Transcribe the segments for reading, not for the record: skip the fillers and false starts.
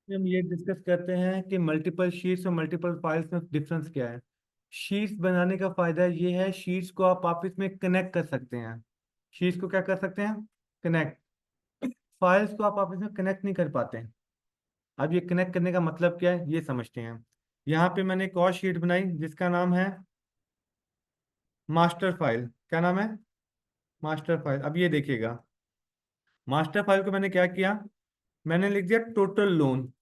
हम ये डिस्कस करते हैं कि मल्टीपल शीट्स और मल्टीपल फाइल्स में डिफरेंस क्या है। शीट्स बनाने का फायदा ये है, शीट्स को आप आपस में कनेक्ट कर सकते हैं। शीट्स को क्या कर सकते हैं? कनेक्ट। फाइल्स को आप आपस में कनेक्ट नहीं कर पाते हैं। अब ये कनेक्ट करने का मतलब क्या है ये समझते हैं। यहाँ पे मैंने एक और शीट बनाई जिसका नाम है मास्टर फाइल। क्या नाम है? Master file. अब ये देखिएगा, मास्टर फाइल को मैंने क्या किया, मैंने लिख दिया टोटल लोन।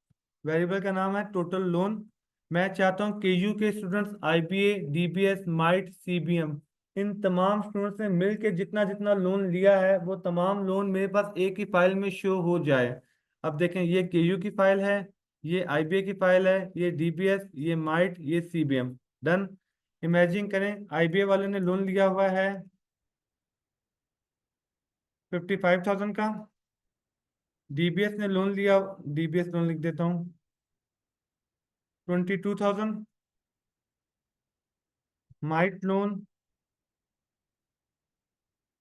वेरिएबल का नाम है टोटल लोन। मैं चाहता हूँ केयू के स्टूडेंट्स, आईबीए, डीबीएस, माइट, सीबीएम, इन तमाम स्टूडेंट्स ने मिलके जितना जितना लोन लिया है वो तमाम लोन मेरे पास एक ही फाइल में शो हो जाए। अब देखें, ये केयू की फाइल है, ये आईबीए की फाइल है, ये डीबीएस, ये माइट, ये सीबीएम। डन। इमेजिन करें आईबीए वाले ने लोन लिया हुआ है 55,000 का। डीबीएस ने लोन लिया, डीबीएस लोन लिख देता हूँ 22,000। Might loan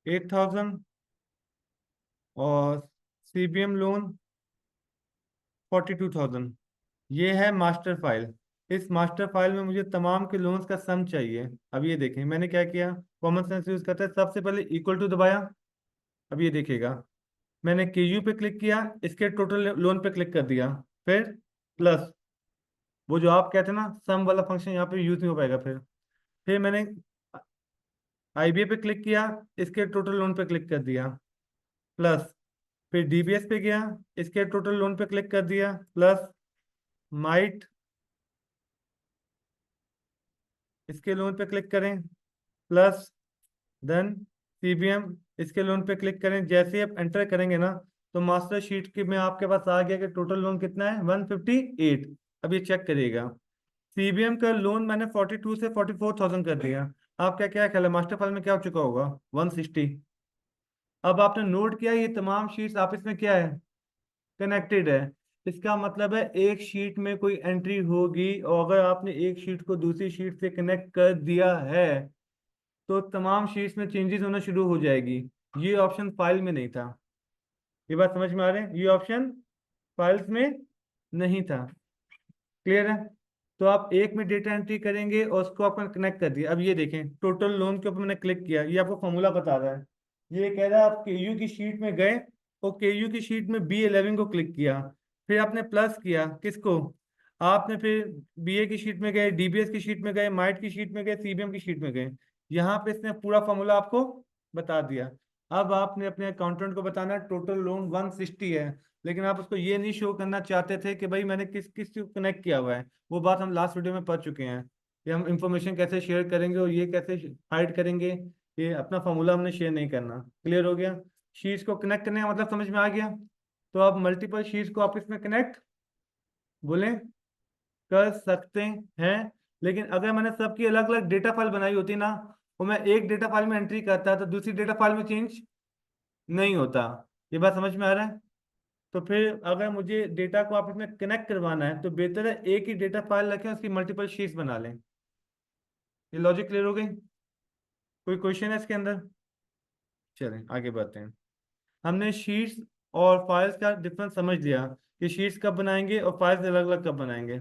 8,000। और सीबीएम लोन 42,000। ये है मास्टर फाइल। इस मास्टर फाइल में मुझे तमाम के लोन्स का सम चाहिए। अब ये देखें मैंने क्या किया, कॉमन सेंस यूज करते हैं। सबसे पहले इक्वल टू दबाया। अब ये देखिएगा, मैंने के यू पे क्लिक किया, इसके टोटल लोन पे क्लिक कर दिया, फिर प्लस, वो जो आप कहते हैं ना सम वाला फंक्शन यहाँ पे यूज नहीं हो पाएगा। फिर मैंने आईबीए पे क्लिक किया, इसके टोटल लोन पे क्लिक कर दिया, प्लस, फिर डीबीएस पे गया, इसके टोटल लोन पे क्लिक कर दिया, प्लस, माइट, इसके लोन पे क्लिक करें, प्लस, देन सीबीएम, इसके लोन पे क्लिक करें। जैसे ही आप एंटर करेंगे ना तो मास्टर शीट के में आपके पास आ गया कि टोटल लोन कितना है 158। अब ये चेक करिएगा, सीबीएम का लोन मैंने 42 से 44,000 कर दिया। आपका क्या ख्याल है मास्टर फाइल में क्या हो चुका होगा? 160। अब आपने नोट किया ये तमाम शीट्स आपस में क्या है? कनेक्टेड है। इसका मतलब है एक शीट में कोई एंट्री होगी और अगर आपने एक शीट को दूसरी शीट से कनेक्ट कर दिया है तो तमाम शीट्स में चेंजेस होना शुरू हो जाएगी। ये ऑप्शन फाइल में नहीं था। ये बात समझ में आ रही है? ये ऑप्शन फाइल्स में नहीं था। क्लियर है? तो आप एक में डेटा एंट्री करेंगे और उसको आपने कनेक्ट कर दिया। अब ये देखें टोटल लोन के ऊपर मैंने क्लिक किया, ये आपको फॉर्मूला बता रहा है। ये कह रहा है आप केयू की शीट में गए और केयू की शीट में B11 को क्लिक किया, फिर आपने प्लस किया किसको? आपने फिर बीए की शीट में गए, डीबीएस की शीट में गए, माइट की शीट में गए, सीबीएम की शीट में गए। यहाँ पे इसने पूरा फॉर्मूला आपको बता दिया। अब आपने अपने अकाउंटेंट को बताना टोटल लोन 160 है, लेकिन आप उसको ये नहीं शो करना चाहते थे कि भाई मैंने किस किस को कनेक्ट किया हुआ है। वो बात हम लास्ट वीडियो में पढ़ चुके हैं कि हम इंफॉर्मेशन कैसे शेयर करेंगे और ये कैसे हाइड करेंगे। ये अपना फॉर्मूला हमने शेयर नहीं करना। क्लियर हो गया? शीट्स को कनेक्ट करने का मतलब समझ में आ गया? तो आप मल्टीपल शीट्स को आपस में कनेक्ट बोलें कर सकते हैं। लेकिन अगर मैंने सबकी अलग अलग डेटा फाइल बनाई होती ना, और मैं एक डेटा फाइल में एंट्री करता तो दूसरी डेटा फाइल में चेंज नहीं होता। ये बात समझ में आ रहा है? तो फिर अगर मुझे डेटा को आपस में कनेक्ट करवाना है तो बेहतर है एक ही डेटा फाइल रखें, उसकी मल्टीपल शीट्स बना लें। ये लॉजिक क्लियर हो गई? कोई क्वेश्चन है इसके अंदर? चलें आगे बढ़ते हैं। हमने शीट्स और फाइल्स का डिफरेंस समझ लिया कि शीट्स कब बनाएंगे और फाइल्स अलग अलग कब बनाएंगे।